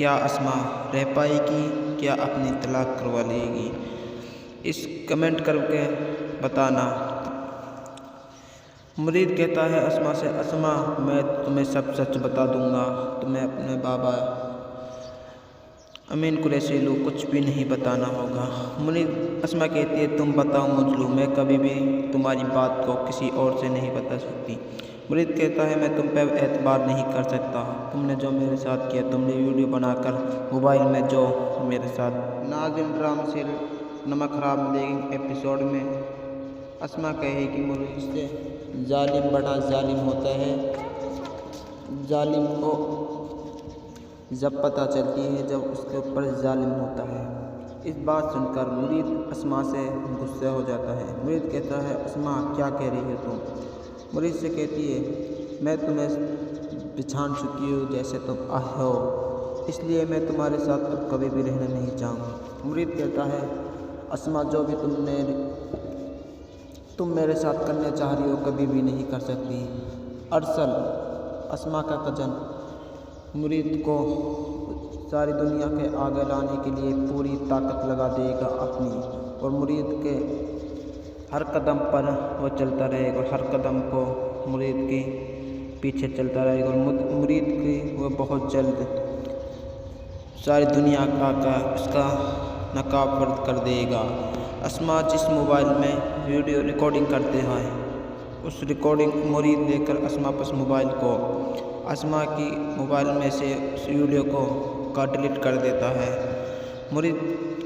کیا اسما رہ پائے گی؟ کیا اپنی طلاق کروا لے گی؟ اس کمنٹ کر کے بتانا۔ مرید کہتا ہے اسما سے، اسما میں تمہیں سب سچ بتا دوں گا، تمہیں اپنے بابا امین قریشی کچھ بھی نہیں بتانا ہوگا۔ مرید اسما کہتی ہے تم بتاؤ مجلو، میں کبھی بھی تمہاری بات کو کسی اور سے نہیں بتا سکتی۔ مرید کہتا ہے میں تم پہ اعتبار نہیں کر سکتا، تم نے جو میرے ساتھ کیا، تم نے ویڈیو بنا کر موبائل میں جو میرے ساتھ۔ ناظرین ڈرامہ سیریل نمک حرام دیکھیں ایپیسوڈ میں اسما کہے کہ مرید سے ظالم بڑا ظالم ہوتا ہے، ظالم کو جب پتہ چلتی ہے جب اس کے اوپر ظالم ہوتا ہے۔ اس بات سن کر مرید اسما سے غصے ہو جاتا ہے۔ مرید کہتا ہے اسما کیا کہہ رہی ہے تم؟ مرید سے کہتی ہے میں تمہیں پہچان چکی ہوں جیسے تم ہو، اس لیے میں تمہارے ساتھ اب کبھی بھی رہنا نہیں چاہوں گا۔ مرید کہتا ہے اسما جو بھی تم میرے ساتھ کرنا چاہ رہی ہو کبھی بھی نہیں کر سکتی۔ ارسل اسما کا کزن مرید کو ساری دنیا کے آگے لانے کے لیے پوری طاقت لگا دے گا اپنی، اور مرید کے ہر قدم پر وہ چلتا رہے گا، ہر قدم کو مرید کے پیچھے چلتا رہے گا، اور مرید کی وہ بہت جلد ساری دنیا کا اس کا نقاب فرد کر دے گا۔ اسما جس موبائل میں ویڈیو ریکارڈنگ کرتے ہیں اس ریکارڈنگ مرید لے کر اسما پس موبائل کو اسما کی موبائل میں سے اس ویڈیو کو ڈیلیٹ کر دیتا ہے۔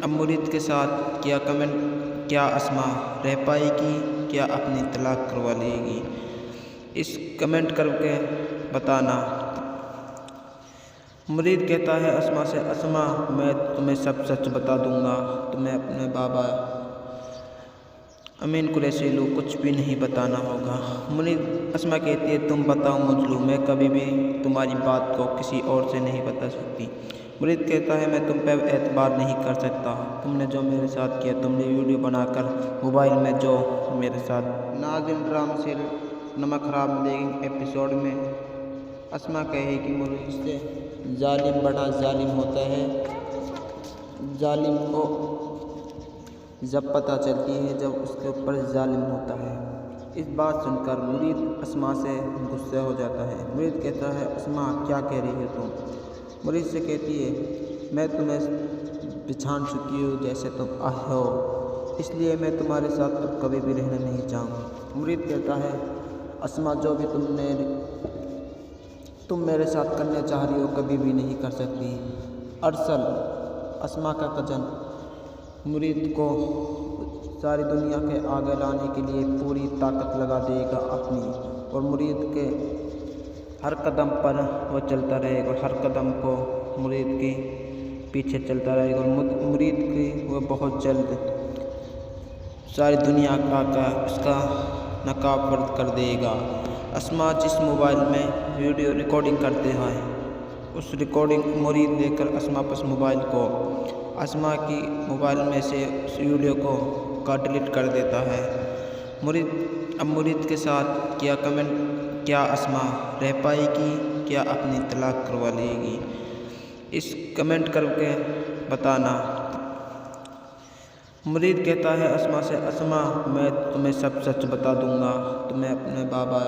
مرید کے ساتھ کیا کمنٹ، کیا اسما رہ پائے گی؟ کیا اپنی طلاق کروا لے گی؟ اس کمنٹ کر کے بتانا۔ مرید کہتا ہے اسما سے، اسما میں تمہیں سب سچ بتا دوں گا، تمہیں اپنے بابا امین قریشی کچھ بھی نہیں بتانا ہوگا۔ مرید اسما کہتی ہے تم بتاؤ مجلو، میں کبھی بھی تمہاری بات کو کسی اور سے نہیں بتا سکتی۔ مرید کہتا ہے میں تم پہ اعتبار نہیں کر سکتا، تم نے جو میرے ساتھ کیا، تم نے ویڈیو بنا کر موبائل میں جو میرے ساتھ۔ ناظرین ڈرامہ سیریل نمک حرام دیکھیں ایپیسوڈ میں اسما کہے کہ مرید سے ظالم بڑا ظالم ہوتا ہے، ظالم کو جب پتہ چلتی ہے جب اس کے اوپر ظالم ہوتا ہے۔ اس بات سن کر مرید اسما سے غصے ہو جاتا ہے۔ مرید کہتا ہے اسما کیا کہہ رہی ہے تم؟ مرید سے کہتی ہے میں تمہیں پہچان چکی ہوں جیسے تم ہو، اس لیے میں تمہارے ساتھ اب کبھی بھی رہنا نہیں چاہوں گا۔ مرید کہتا ہے اسما جو بھی تم میرے ساتھ کرنا چاہ رہی ہو کبھی بھی نہیں کر سکتی۔ ارسل اسما کا کزن مرید کو ساری دنیا کے آگے لانے کے لیے پوری طاقت لگا دے گا اپنی، اور مرید کے ہر قدم پر وہ چلتا رہے گا، ہر قدم کو مرید کے پیچھے چلتا رہے گا، اور مرید کی وہ بہت جلد ساری دنیا کا اس کا نقاب فرد کر دے گا۔ اسما جس موبائل میں ویڈیو ریکارڈنگ کرتے ہیں اس ریکارڈنگ مرید لے کر اسما پس موبائل کو اسما کی موبائل میں سے اس ویڈیو کو ڈیلیٹ کر دیتا ہے۔ مرید کے ساتھ کیا کمنٹ، کیا اسما رہ پائے گی؟ کیا اپنی طلاق کروا لے گی؟ اس کمنٹ کر کے بتانا۔ مرید کہتا ہے اسما سے، اسما میں تمہیں سب سچ بتا دوں گا، تمہیں اپنے بابا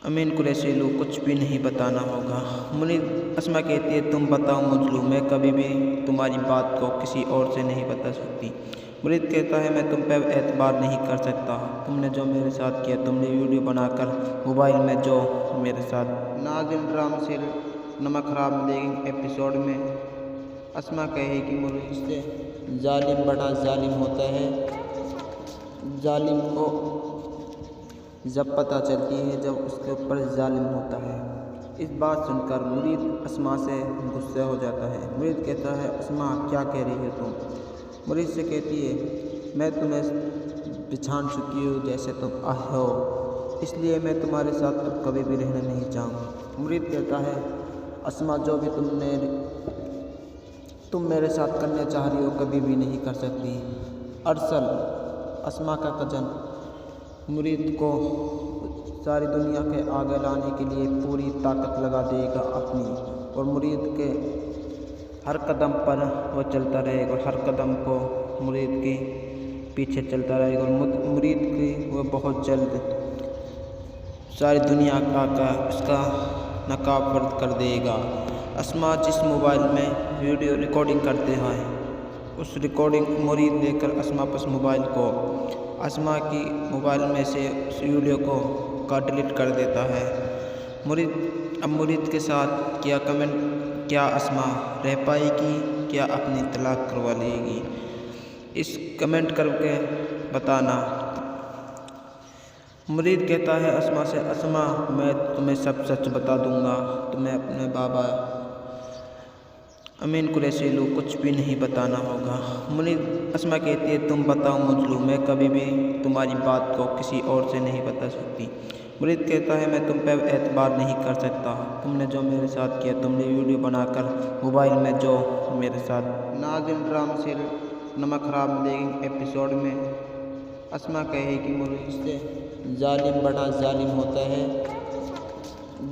امین قریشی کچھ بھی نہیں بتانا ہوگا۔ مرید اسما کہتی ہے تم بتاؤ مجلو، میں کبھی بھی تمہاری بات کو کسی اور سے نہیں بتا سکتی۔ مرید کہتا ہے میں تم پہ اعتبار نہیں کر سکتا، تم نے جو میرے ساتھ کیا، تم نے ویڈیو بنا کر موبائل میں جو میرے ساتھ۔ ناظرین ڈرامہ سیریل نمک حرام دیکھیں ایپیسوڈ میں اسما کہے کہ مرید سے ظالم بڑا ظالم ہوتا ہے، ظالم کو جب پتہ چلتی ہے جب اس کے اوپر ظالم ہوتا ہے۔ اس بات سن کر مرید اسما سے غصے ہو جاتا ہے۔ مرید کہتا ہے اسما کیا کہہ رہی ہے تم؟ مرید سے کہتی ہے میں تمہیں پہچان چکی ہوں جیسے تم ہو، اس لیے میں تمہارے ساتھ اب کبھی بھی رہنا نہیں چاہوں گا۔ مرید کہتا ہے اسما جو بھی تم میرے ساتھ کرنا چاہ رہی ہو کبھی بھی نہیں کر سکتی۔ ارسل اسما کا کزن مرید کو ساری دنیا کے آگے لانے کے لیے پوری طاقت لگا دے گا اپنی، اور مرید کے ہر قدم پر وہ چلتا رہے گا اور ہر قدم کو مرید کے پیچھے چلتا رہے گا اور مرید کی وہ بہت جلد ساری دنیا کا اس کا نقاب فرد کر دے گا۔ اسما جس موبائل میں ویڈیو ریکارڈنگ کرتے ہیں اس ریکارڈنگ مرید لے کر اسما پس موبائل کو اسما کی موبائل میں سے اس ویڈیو کا ڈیلیٹ کر دیتا ہے۔ اب مرید کے ساتھ کیا کمنٹ، کیا اسما رہ پائے گی، کیا اپنی طلاق کروا لے گی، اس کمنٹ کر کے بتانا۔ مرید کہتا ہے اسما سے، اسما میں تمہیں سب سچ بتا دوں گا، تمہیں اپنے بابا امین قریشی کچھ بھی نہیں بتانا ہوگا۔ مرید اسما کہتی ہے تم بتاؤ مجھ لو، میں کبھی بھی تمہاری بات کو کسی اور سے نہیں بتا سکتی۔ مرید کہتا ہے میں تم پہ اعتبار نہیں کر سکتا، تم نے جو میرے ساتھ کیا، تم نے ویڈیو بنا کر موبائل میں جو میرے ساتھ۔ ناظرین ڈرامہ سیریل نمک حرام دیکھیں ایپیسوڈ میں اسما کہے کہ مرید سے ظالم بڑا ظالم ہوتا ہے،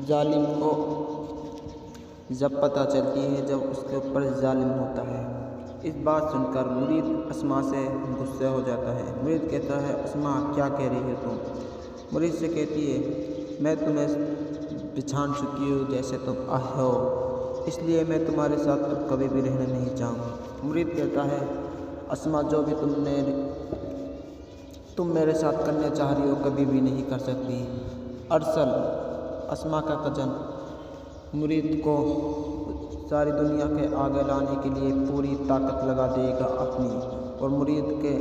ظالم کو جب پتہ چلتی ہے جب اس کے اوپر ظالم ہوتا ہے۔ اس بات سن کر مرید اسما سے غصے ہو جاتا ہے۔ مرید کہتا ہے اسما کیا کہہ رہی ہے تم؟ مرید سے کہتی ہے میں تمہیں پہچان چکی ہوں جیسے تم ہو، اس لیے میں تمہارے ساتھ اب کبھی بھی رہنا نہیں چاہوں گا۔ مرید کہتا ہے اسما جو بھی تم میرے ساتھ کرنے چاہ رہی ہو کبھی بھی نہیں کر سکتی۔ ارسل اسما کا کزن مرید کو ساری دنیا کے آگے لانے کے لیے پوری طاقت لگا دے گا اپنی، اور مرید کے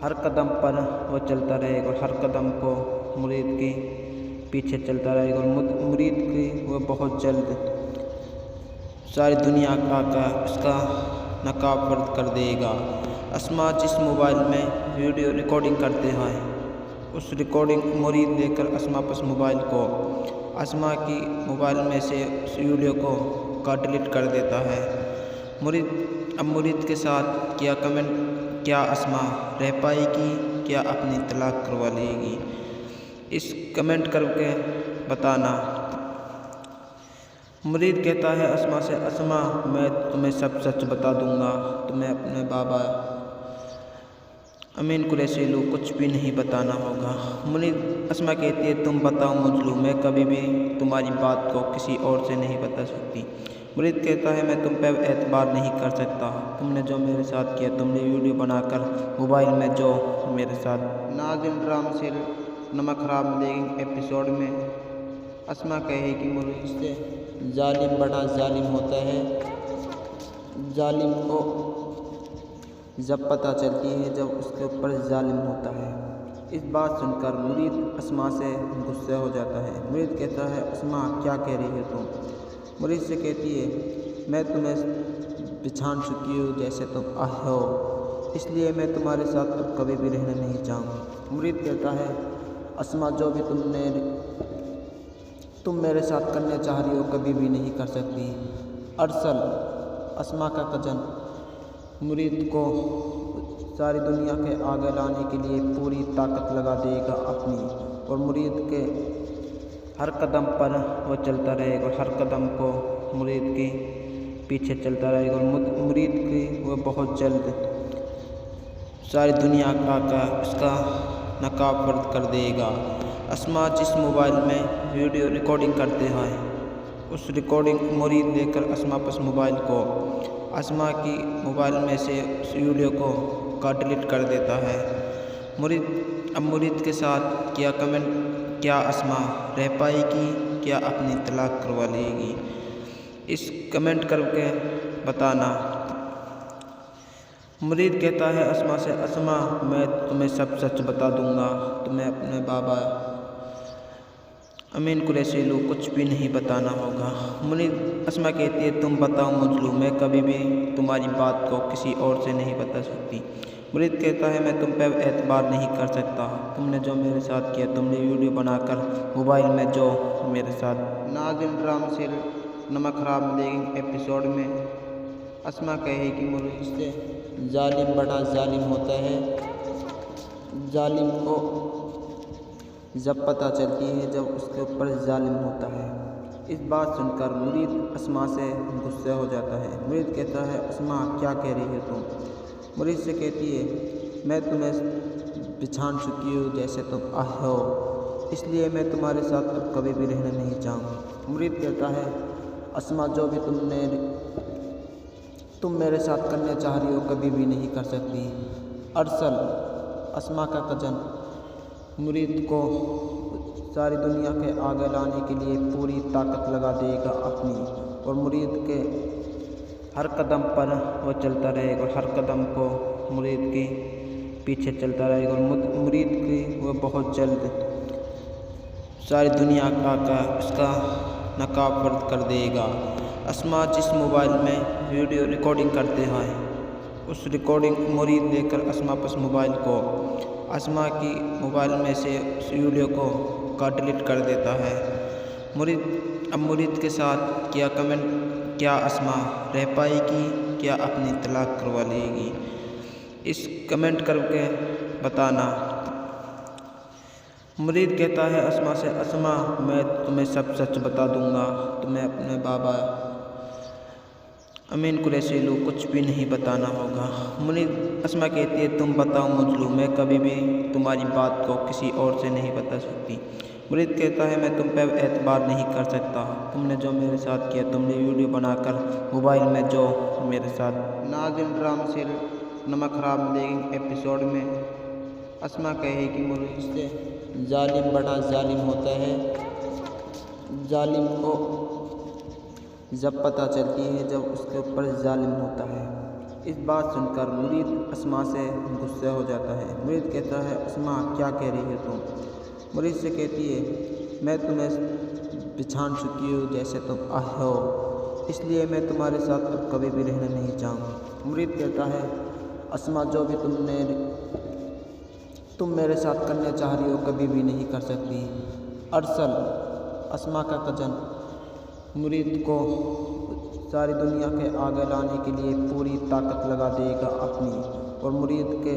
ہر قدم پر وہ چلتا رہے گا اور ہر قدم کو مرید کے پیچھے چلتا رہے گا اور مرید کی وہ بہت جلد ساری دنیا کا اس کا نقاب فرد کر دے گا۔ اسما جس موبائل میں ویڈیو ریکارڈنگ کرتے ہیں اس ریکارڈنگ مرید لے کر اسما پس موبائل کو اسما کی موبائل میں سے اس ویڈیو کا ڈیلیٹ کر دیتا ہے۔ اب مرید کے ساتھ کیا کمنٹ، کیا اسما رہ پائے گی، کیا اپنی طلاق کروا لے گی، اس کمنٹ کر کے بتانا۔ مرید کہتا ہے اسما سے، اسما میں تمہیں سب سچ بتا دوں گا، تمہیں اپنے بابا امین قریشی کچھ بھی نہیں بتانا ہوگا۔ مرید اسما کہتی ہے تم بتاؤ مجھ لو، میں کبھی بھی تمہاری بات کو کسی اور سے نہیں بتا سکتی۔ مرید کہتا ہے میں تم پہ اعتبار نہیں کر سکتا، تم نے جو میرے ساتھ کیا، تم نے ویڈیو بنا کر موبائل میں جو میرے ساتھ۔ ناظرین ڈرامہ سیریل نمک حرام دیکھیں ایپیسوڈ میں اسما کہے کہ مرید سے ظالم بڑا ظالم ہوتا ہے، ظالم کو جب پتہ چلتی ہے جب اس کے اوپر ظالم ہوتا ہے۔ اس بات سن کر مرید اسما سے غصے ہو جاتا ہے۔ مرید کہتا ہے اسما کیا کہہ رہی ہے تم؟ مرید سے کہتی ہے میں تمہیں پہچان چکی ہوں جیسے تم ہو، اس لیے میں تمہارے ساتھ اب کبھی بھی رہنا نہیں چاہوں گا۔ مرید کہتا ہے اسما جو بھی تم میرے ساتھ کرنے چاہ رہی ہو کبھی بھی نہیں کر سکتی۔ ارسل اسما کا کزن مرید کو ساری دنیا کے آگے لانے کے لیے پوری طاقت لگا دے گا اپنی، اور مرید کے ہر قدم پر وہ چلتا رہے گا اور ہر قدم کو مرید کے پیچھے چلتا رہے گا اور مرید کی وہ بہت جلد ساری دنیا کا اس کا نقاب فرد کر دے گا۔ اسما جس موبائل میں ویڈیو ریکارڈنگ کرتے ہیں اس ریکارڈنگ مرید لے کر اسما پس موبائل کو اسما کی موبائل میں سے اس ویڈیو کا ڈیلیٹ کر دیتا ہے۔ اب مرید کے ساتھ کیا کمنٹ، کیا اسما رہ پائے گی، کیا اپنی طلاق کروا لے گی، اس کمنٹ کر کے بتانا۔ مرید کہتا ہے اسما سے، اسما میں تمہیں سب سچ بتا دوں گا، تمہیں اپنے بابا امین قریشی کچھ بھی نہیں بتانا ہوگا۔ مرید اسما کہتی ہے تم بتاؤ مجھ لو، میں کبھی بھی تمہاری بات کو کسی اور سے نہیں بتا سکتی۔ مرید کہتا ہے میں تم پہ اعتبار نہیں کر سکتا، تم نے جو میرے ساتھ کیا، تم نے ویڈیو بنا کر موبائل میں جو میرے ساتھ۔ ناظرین ڈرامہ سیریل نمک حرام دیکھیں ایپیسوڈ میں اسما کہے کہ مرید سے ظالم بڑا ظالم ہوتا ہے، ظالم کو جب پتہ چلتی ہے جب اس کے اوپر ظالم ہوتا ہے۔ اس بات سن کر مرید اسما سے غصے ہو جاتا ہے۔ مرید کہتا ہے اسما کیا کہہ رہی ہے تم؟ مرید سے کہتی ہے میں تمہیں پہچان چکی ہوں جیسے تم ہو، اس لیے میں تمہارے ساتھ اب کبھی بھی رہنا نہیں چاہوں گا۔ مرید کہتا ہے اسما جو بھی تم میرے ساتھ کرنا چاہ رہی ہو کبھی بھی نہیں کر سکتی۔ ارسل اسما کا کزن مرید کو ساری دنیا کے آگے لانے کے لیے پوری طاقت لگا دے گا اپنی، اور مرید کے ہر قدم پر وہ چلتا رہے گا، ہر قدم کو مرید کے پیچھے چلتا رہے گا، اور مرید کی وہ بہت جلد ساری دنیا کا اس کا نقاب فرد کر دے گا۔ اسما جس موبائل میں ویڈیو ریکارڈنگ کرتے ہیں اس ریکارڈنگ مرید لے کر اسما پس موبائل کو اسما کی موبائل میں سے اس ویڈیو کو ڈیلیٹ کر دیتا ہے۔ مرید کے ساتھ کیا اسما رہ پائے گی، کیا اپنی طلاق کروا لے گی؟ اس کمنٹ کر کے بتانا۔ مرید کہتا ہے اسما سے اسما میں تمہیں سب سچ بتا دوں گا، تمہیں اپنے بابا امین قریشی کو کچھ بھی نہیں بتانا ہوگا۔ مرید اسما کہتی ہے تم بتاؤ مجلو، میں کبھی بھی تمہاری بات کو کسی اور سے نہیں بتا سکتی۔ مرید کہتا ہے میں تم پہ اعتبار نہیں کر سکتا، تم نے جو میرے ساتھ کیا، تم نے ویڈیو بنا کر موبائل میں جو میرے ساتھ۔ ناظرین ڈرامہ سیریل نمک حرام دیکھیں ایپیسوڈ میں اسما کہے کہ مرید سے ظالم بڑا ظالم ہوتا ہے، ظالم کو جب پتہ چلتی ہے جب اس کے اوپر ظالم ہوتا ہے۔ اس بات سن کر مرید اسما سے غصے ہو جاتا ہے۔ مرید کہتا ہے اسما کیا کہہ رہی ہے تم؟ مرید سے کہتی ہے میں تمہیں پہچان چکی ہوں جیسے تم ہو، اس لیے میں تمہارے ساتھ اب کبھی بھی رہنا نہیں چاہوں گا۔ مرید کہتا ہے اسما جو بھی تم میرے ساتھ کرنا چاہ رہی ہو کبھی بھی نہیں کر سکتی۔ ارسل اسما کا کزن مرید کو ساری دنیا کے آگے لانے کے لیے پوری طاقت لگا دے گا اپنی، اور مرید کے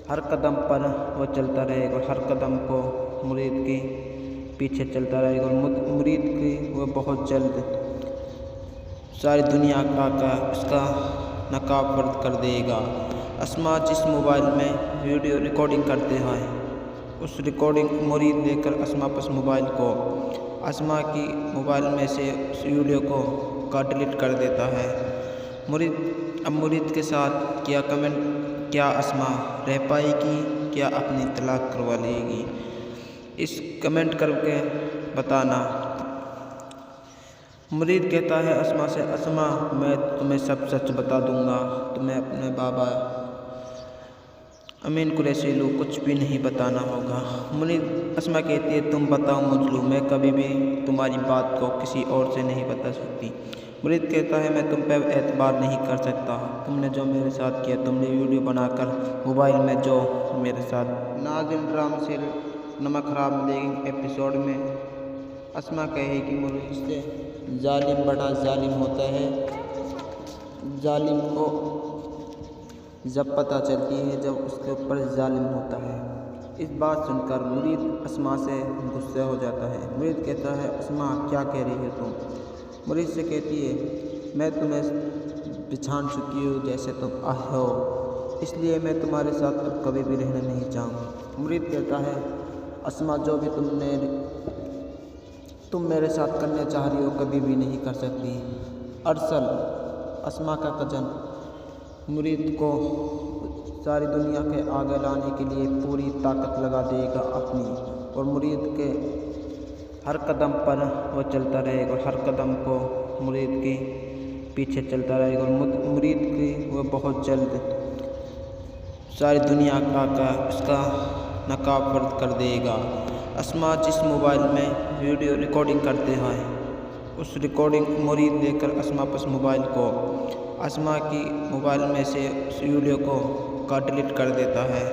ہر قدم پر وہ چلتا رہے گا، ہر قدم کو مرید کے پیچھے چلتا رہے گا، اور مرید کی وہ بہت جلد ساری دنیا کا اس کا نقاب فرد کر دے گا۔ اسما جس موبائل میں ویڈیو ریکارڈنگ کرتے ہیں اس ریکارڈنگ مرید لے کر اسما پس موبائل کو اسما کی موبائل میں سے اس ویڈیو کو ڈیلیٹ کر دیتا ہے۔ مرید کے ساتھ کیا اسما رہ پائے گی، کیا اپنی طلاق کروا لے گی؟ اس کمنٹ کر کے بتانا۔ مرید کہتا ہے اسما سے اسما میں تمہیں سب سچ بتا دوں گا، تمہیں اپنے بابا امین قریشی کو کچھ بھی نہیں بتانا ہوگا۔ مرید اسما کہتی ہے تم بتاؤ مجلو، میں کبھی بھی تمہاری بات کو کسی اور سے نہیں بتا سکتی۔ مرید کہتا ہے اسما میں تمہیں سب سچ بتا دوں گا، تمہیں اپنے بابا امین قریشی کو کچھ بھی نہیں بتانا ہوگا۔ مرید اسما کہتی ہے تم بتاؤ مجلو، میں کبھی بھی تمہاری بات کو کسی اور سے نہیں بتا سکتی۔ مرید کہتا ہے میں تم پہ اعتبار نہیں کر سکتا، تم نے جو میرے ساتھ کیا، تم نے ویڈیو بنا کر موبائل میں جو میرے ساتھ۔ ناظرین ڈرامہ سیریل نمک حرام دیکھیں ایپیسوڈ میں اسما کہے کہ مرید سے ظالم بڑا ظالم ہوتا ہے، ظالم کو جب پتہ چلتی ہے جب اس کے اوپر ظالم ہوتا ہے۔ اس بات سن کر مرید اسما سے غصے ہو جاتا ہے۔ مرید کہتا ہے اسما کیا کہہ رہی ہے تم؟ مرید سے کہتی ہے میں تمہیں پہچان چکی ہوں جیسے تم ہو، اس لیے میں تمہارے ساتھ اب کبھی بھی رہنا نہیں چاہوں گا۔ مرید کہتا ہے اسما جو بھی تم میرے ساتھ کرنا چاہ رہی ہو کبھی بھی نہیں کر سکتی۔ ارسل اسما کا کزن مرید کو ساری دنیا کے آگے لانے کے لیے پوری طاقت لگا دے گا اپنی، اور مرید کے ہر قدم پر وہ چلتا رہے گا، ہر قدم کو مرید کے پیچھے چلتا رہے گا، اور مرید کی وہ بہت جلد ساری دنیا کا اس کا نقاب فرد کر دے گا۔ اسما جس موبائل میں ویڈیو ریکارڈنگ کرتے ہیں اس ریکارڈنگ مرید لے کر اسما پس موبائل کو اسما کی موبائل میں سے اس ویڈیو کو ڈیلیٹ کر دیتا ہے۔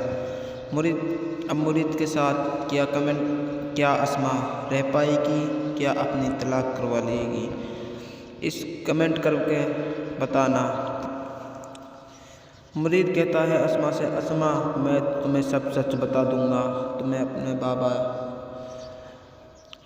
مرید کے ساتھ کیا اسما رہ پائے گی، کیا اپنی طلاق کروا لے گی؟ اس کمنٹ کر کے بتانا۔ مرید کہتا ہے اسما سے اسما میں تمہیں سب سچ بتا دوں گا، تمہیں اپنے بابا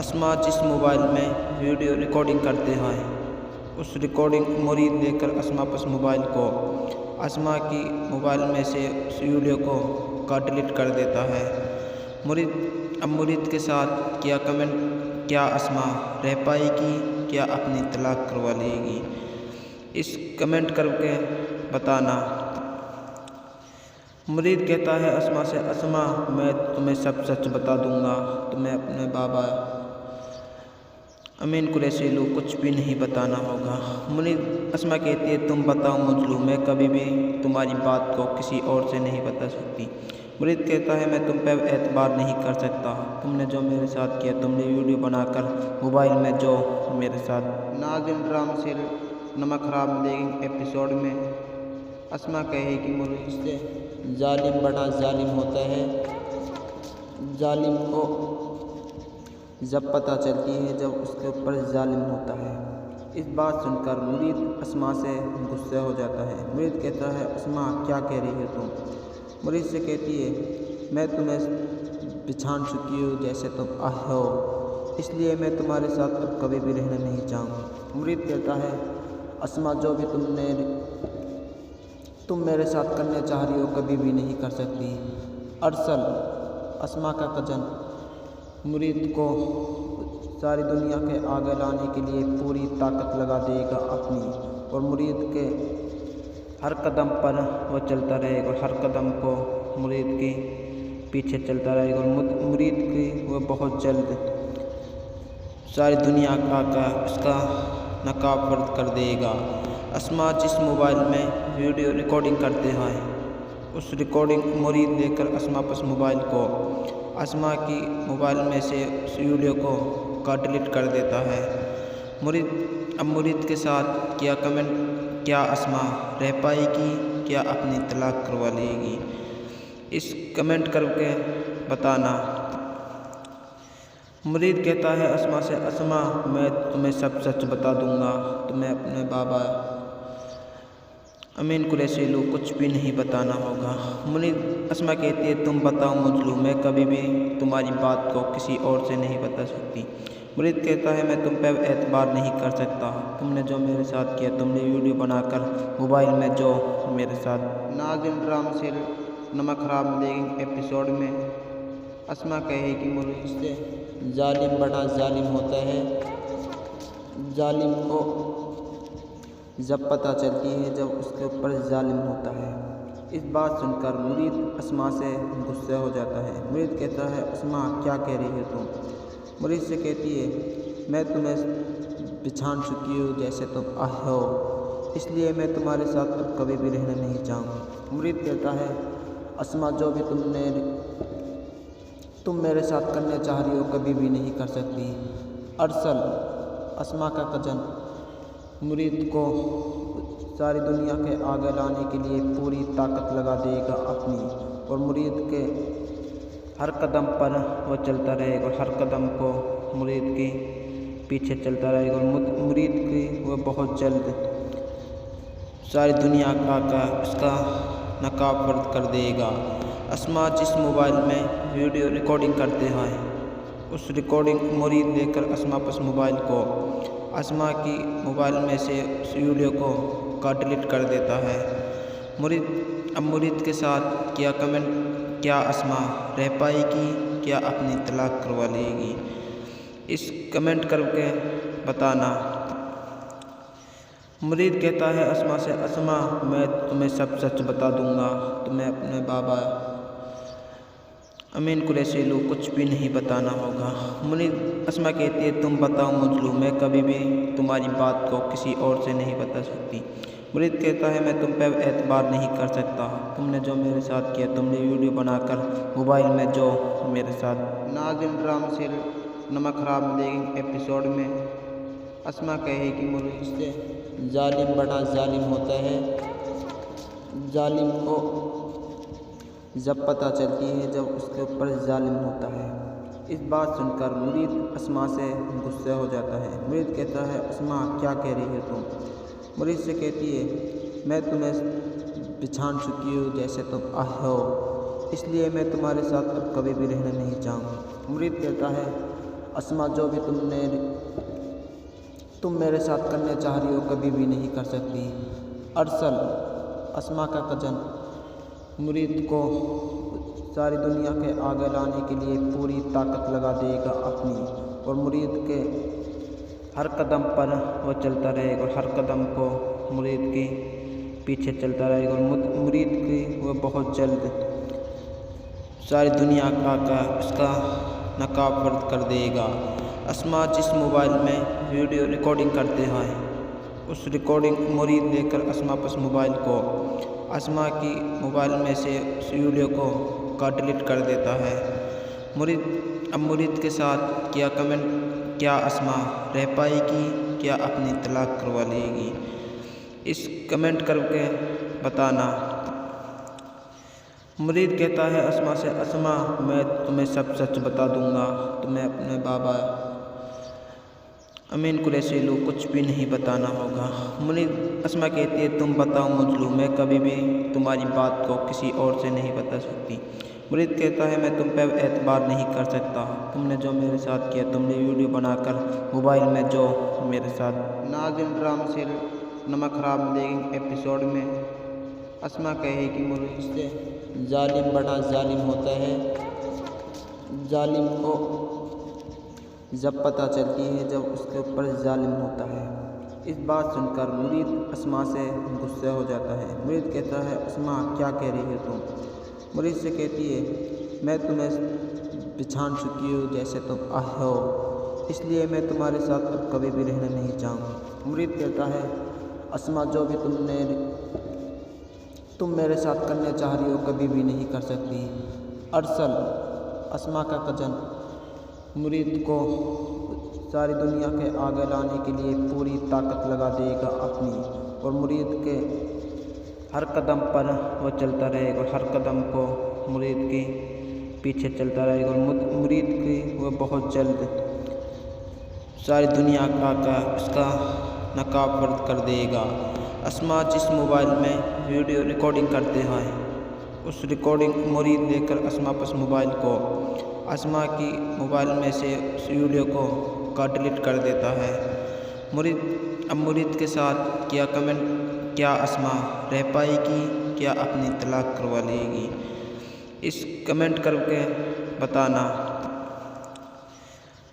اسما جس موبائل میں ویڈیو ریکارڈنگ کرتے ہیں اس ریکارڈنگ مرید لے کر اسما پس موبائل کو اسما کی موبائل میں سے اس ویڈیو کو ڈیلیٹ کر دیتا ہے۔ مرید کے ساتھ کیا کمنٹ، کیا اسما رہ پائے گی، کیا اپنی طلاق کروا لے گی؟ اس کمنٹ کر کے بتانا۔ مرید کہتا ہے اسما سے، اسما میں تمہیں سب سچ بتا دوں گا، تمہیں اپنے بابا امین قریشی کو کچھ بھی نہیں بتانا ہوگا۔ مرید اسما کہتی ہے تم بتاؤ مجھلو، میں کبھی بھی تمہاری بات کو کسی اور سے نہیں بتا سکتی۔ مرید کہتا ہے میں تم پہ اعتبار نہیں کر سکتا، تم نے جو میرے ساتھ کیا، تم نے ویڈیو بنا کر موبائل میں جو میرے ساتھ۔ ناظرین ڈرامہ سیریل نمک حرام لیگنگ ایپیسوڈ میں اسما کہے کہ مرید سے ظالم بڑا ظالم ہوتا ہے، ظالم کو جب پتہ چلتی ہے جب اس کے اوپر ظالم ہوتا ہے۔ اس بات سن کر مرید اسما سے غصہ ہو جاتا ہے۔ مرید کہتا ہے اسما کیا کہہ رہی ہے تم؟ مرید سے کہتی ہے میں تمہیں پہچان چکی ہوں جیسے تم ہو، اس لیے میں تمہارے ساتھ اب کبھی بھی رہنا نہیں چاہوں گا۔ مرید کہتا ہے اسما جو بھی تم میرے ساتھ کرنا چاہ رہی ہو کبھی بھی نہیں کر سکتی۔ ارسل اسما کا کزن مرید کو ساری دنیا کے آگے لانے کے لیے پوری طاقت لگا دے گا اپنی، اور مرید کے ہر قدم پر وہ چلتا رہے گا، ہر قدم کو مرید کے پیچھے چلتا رہے گا، اور مرید کی وہ بہت جلد ساری دنیا کا اس کا نقاب فرد کر دے گا۔ اسما جس موبائل میں ویڈیو ریکارڈنگ کرتے ہیں اس ریکارڈنگ مرید لے کر اسما پس موبائل کو اسما کی موبائل میں سے اس ویڈیو کو ڈیلیٹ کر دیتا ہے۔ مرید کے ساتھ کیا کمنٹ، کیا اسما رہ پائے گی، کیا اپنی طلاق کروا لے گی؟ اس کمنٹ کر کے بتانا۔ مرید کہتا ہے اسما سے، اسما میں تمہیں سب سچ بتا دوں گا، تمہیں اپنے بابا امین قریشی کو کچھ بھی نہیں بتانا ہوگا۔ مرید اسما کہتی ہے تم بتاؤ مجھلو، میں کبھی بھی تمہاری بات کو کسی اور سے نہیں بتا سکتی۔ مرید کہتا ہے میں تم پہ اعتبار نہیں کر سکتا، تم نے جو میرے ساتھ کیا، تم نے ویڈیو بنا کر موبائل میں جو میرے ساتھ۔ ناظرین ڈرامہ سیریل نمک حرام لیگنگ ایپیسوڈ میں اسما کہے کہ مرید سے ظالم بڑا ظالم ہوتا ہے، ظالم کو جب پتہ چلتی ہے جب اس کے اوپر ظالم ہوتا ہے۔ اس بات سن کر مرید اسما سے غصہ ہو جاتا ہے۔ مرید کہتا ہے اسما کیا کہہ رہی ہے تم؟ مرید سے کہتی ہے میں تمہیں پہچان چکی ہوں جیسے تم ہو، اس لیے میں تمہارے ساتھ اب کبھی بھی رہنا نہیں چاہوں گا۔ مرید کہتا ہے اسما جو بھی تم میرے ساتھ کرنا چاہ رہی ہو کبھی بھی نہیں کر سکتی۔ ارسل اسما کا کزن مرید کو ساری دنیا کے آگے لانے کے لیے پوری طاقت لگا دے گا اپنی، اور مرید کے ہر قدم پر وہ چلتا رہے گا، ہر قدم کو مرید کے پیچھے چلتا رہے گا، اور مرید کی وہ بہت جلد ساری دنیا کا اس کا نقاب فرد کر دے گا۔ اسما جس موبائل میں ویڈیو ریکارڈنگ کرتے ہیں اس ریکارڈنگ مرید لے کر اسما پس موبائل کو اسما کی موبائل میں سے اس ویڈیو کو ڈیلیٹ کر دیتا ہے۔ مرید کے ساتھ کیا کمنٹ، کیا اسما رہ پائے گی، کیا اپنی طلاق کروا لے گی؟ اس کمنٹ کر کے بتانا۔ مرید کہتا ہے اسما سے، اسما میں تمہیں سب سچ بتا دوں گا، تمہیں اپنے بابا امین قریشی کو کچھ بھی نہیں بتانا ہوگا۔ مرید اسما کہتی ہے تم بتاؤ مجھلو، میں کبھی بھی تمہاری بات کو کسی اور سے نہیں بتا سکتی۔ مرید کہتا ہے میں تم پہ اعتبار نہیں کر سکتا، تم نے جو میرے ساتھ کیا، تم نے ویڈیو بنا کر موبائل میں جو میرے ساتھ۔ ناظرین ڈرامہ سیریل نمک حرام لیگنگ ایپیسوڈ میں اسما کہے کہ مرید سے ظالم بڑا ظالم ہوتا ہے، ظالم کو جب پتہ چلتی ہے جب اس کے اوپر ظالم ہوتا ہے۔ اس بات سن کر مرید اسما سے غصہ ہو جاتا ہے۔ مرید کہتا ہے اسما کیا کہہ رہی ہے تم؟ مرید سے کہتی ہے میں تمہیں پہچان چکی ہوں جیسے تم ہو، اس لیے میں تمہارے ساتھ اب کبھی بھی رہنا نہیں چاہوں گا۔ مرید کہتا ہے اسما جو بھی تم میرے ساتھ کرنے چاہ رہی ہو کبھی بھی نہیں کر سکتی۔ ارسل اسما کا کزن مرید کو ساری دنیا کے آگے لانے کے لیے پوری طاقت لگا دے گا اپنی، اور مرید کے ہر قدم پر وہ چلتا رہے گا، ہر قدم کو مرید کے پیچھے چلتا رہے گا، اور مرید کی وہ بہت جلد ساری دنیا کا اس کا نقاب فرد کر دے گا۔ اسما جس موبائل میں ویڈیو ریکارڈنگ کرتے ہیں اس ریکارڈنگ مرید لے کر اسما پس موبائل کو اسما کی موبائل میں سے اس ویڈیو کو ڈیلیٹ کر دیتا ہے۔ مرید کے ساتھ کیا اسما رہ پائے گی، کیا اپنی طلاق کروا لے گی؟ اس کمنٹ کر کے بتانا۔ مرید کہتا ہے اسما سے، اسما میں تمہیں سب سچ بتا دوں گا، تمہیں اپنے بابا امین قریشی کو کچھ بھی نہیں بتانا ہوگا۔ اسما کہتی ہے تم بتاؤ مجھلو، میں کبھی بھی تمہاری بات کو کسی اور سے نہیں بتا سکتی۔ مرید کہتا ہے میں تم پہ اعتبار نہیں کر سکتا، تم نے جو میرے ساتھ کیا، تم نے ویڈیو بنا کر موبائل میں جو میرے ساتھ۔ ناظرین ڈرامہ سیریل نمک حرام دیکھیں ایپیسوڈ میں اسما کہے کہ مرید سے ظالم بڑا ظالم ہوتا ہے، ظالم کو جب پتہ چلتی ہے جب اس کے اوپر ظالم ہوتا ہے۔ اس بات سن کر مرید اسما سے غصہ ہو جاتا ہے۔ مرید کہتا ہے اسما کیا کہہ رہی ہے تم؟ مرید سے کہتی ہے میں تمہیں پہچان چکی ہوں جیسے تم ہو، اس لیے میں تمہارے ساتھ اب کبھی بھی رہنا نہیں چاہوں گا۔ مرید کہتا ہے اسما جو بھی تم میرے ساتھ کرنے چاہ رہی ہو کبھی بھی نہیں کر سکتی۔ ارسل اسما کا کزن مرید کو ساری دنیا کے آگے لانے کے لیے پوری طاقت لگا دے گا اپنی، اور مرید کے ہر قدم پر وہ چلتا رہے گا، ہر قدم کو مرید کے پیچھے چلتا رہے گا، اور مرید کی وہ بہت جلد ساری دنیا کا اس کا نقاب فرد کر دے گا۔ اسما جس موبائل میں ویڈیو ریکارڈنگ کرتے ہیں اس ریکارڈنگ مرید لے کر اسما پس موبائل کو اسما کی موبائل میں سے اس ویڈیو کو ڈیلیٹ کر دیتا ہے۔ مرید کے ساتھ کیا اسما رہ پائے گی، کیا اپنی طلاق کروا لے گی؟ اس کمنٹ کر کے بتانا۔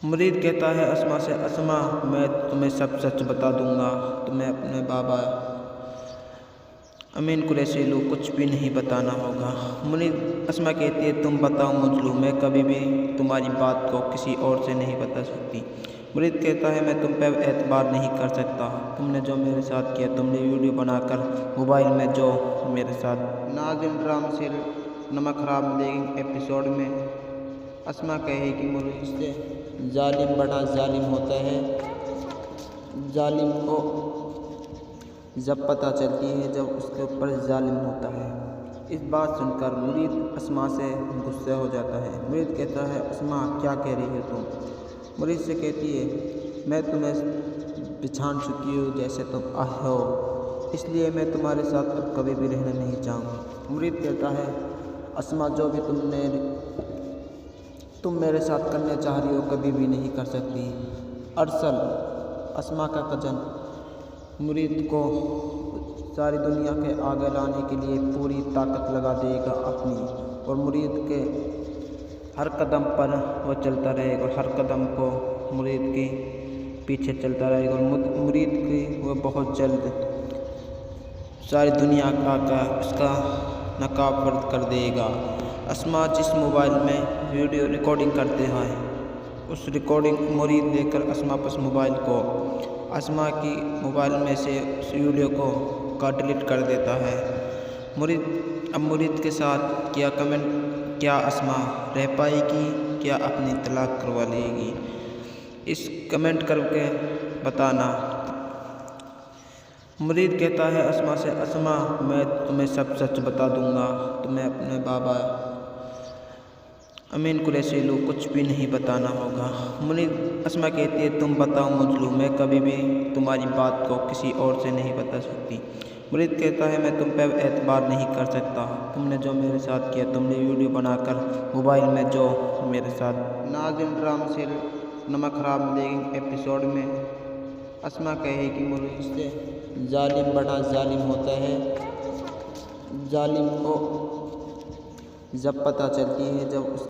مرید کہتا ہے اسما سے، اسما میں تمہیں سب سچ بتا دوں گا، تمہیں اپنے بابا امین قریشی کو کچھ بھی نہیں بتانا ہوگا۔ اسما کہتی ہے تم بتاؤ مجھلو، میں کبھی بھی تمہاری بات کو کسی اور سے نہیں بتا سکتی۔ مرید کہتا ہے میں تم پہ اعتبار نہیں کر سکتا، تم نے جو میرے ساتھ کیا، تم نے ویڈیو بنا کر موبائل میں جو میرے ساتھ۔ ناظرین ڈرامہ سیریل نمک حرام دیکھیں ایپیسوڈ میں اسما کہے کہ مرید سے ظالم بڑا ظالم ہوتا ہے، ظالم کو جب پتہ چلتی ہے جب اس کے اوپر ظالم ہوتا ہے۔ اس بات سن کر مرید اسما سے غصہ ہو جاتا ہے۔ مرید کہتا ہے اسما کیا کہہ رہی ہے تم؟ مرید سے کہتی ہے میں تمہیں پہچان چکی ہوں جیسے تم ہو، اس لیے میں تمہارے ساتھ اب کبھی بھی رہنا نہیں چاہوں گا۔ مرید کہتا ہے اسما جو بھی تم میرے ساتھ کرنے چاہ رہی ہو کبھی بھی نہیں کر سکتی۔ ارسل اسما کا کزن مرید کو ساری دنیا کے آگے لانے کے لیے پوری طاقت لگا دے گا اپنی، اور مرید کے ہر قدم پر وہ چلتا رہے گا، ہر قدم کو مرید کے پیچھے چلتا رہے گا، اور مرید کی وہ بہت جلد ساری دنیا کا اس کا نقاب فرد کر دے گا۔ اسما جس موبائل میں ویڈیو ریکارڈنگ کرتے ہیں اس ریکارڈنگ مرید لے کر اسما پس موبائل کو اسما کی موبائل میں سے اس ویڈیو کو ڈیلیٹ کر دیتا ہے۔ مرید کے ساتھ کیا اسما رہ پائے گی، کیا اپنی طلاق کروا لے گی؟ اس کمنٹ کر کے بتانا۔ مرید کہتا ہے اسما سے، اسما میں تمہیں سب سچ بتا دوں گا، تمہیں اپنے بابا امین قریشی کو کچھ بھی نہیں بتانا ہوگا۔ اسما کہتی ہے تم بتاؤ مجھلو، میں کبھی بھی تمہاری بات کو کسی اور سے نہیں بتا سکتی۔ مرید کہتا ہے میں تم پہ اعتبار نہیں کر سکتا، تم نے جو میرے ساتھ کیا، تم نے ویڈیو بنا کر موبائل میں جو میرے ساتھ۔ ناظرین ڈرامہ سیریل نمک خراب ملے ایپیسوڈ میں اسما کہے کہ مجھ سے ظالم بڑا ظالم ہوتا ہے۔ ظالم کو جب پتہ چلتی ہے جب اس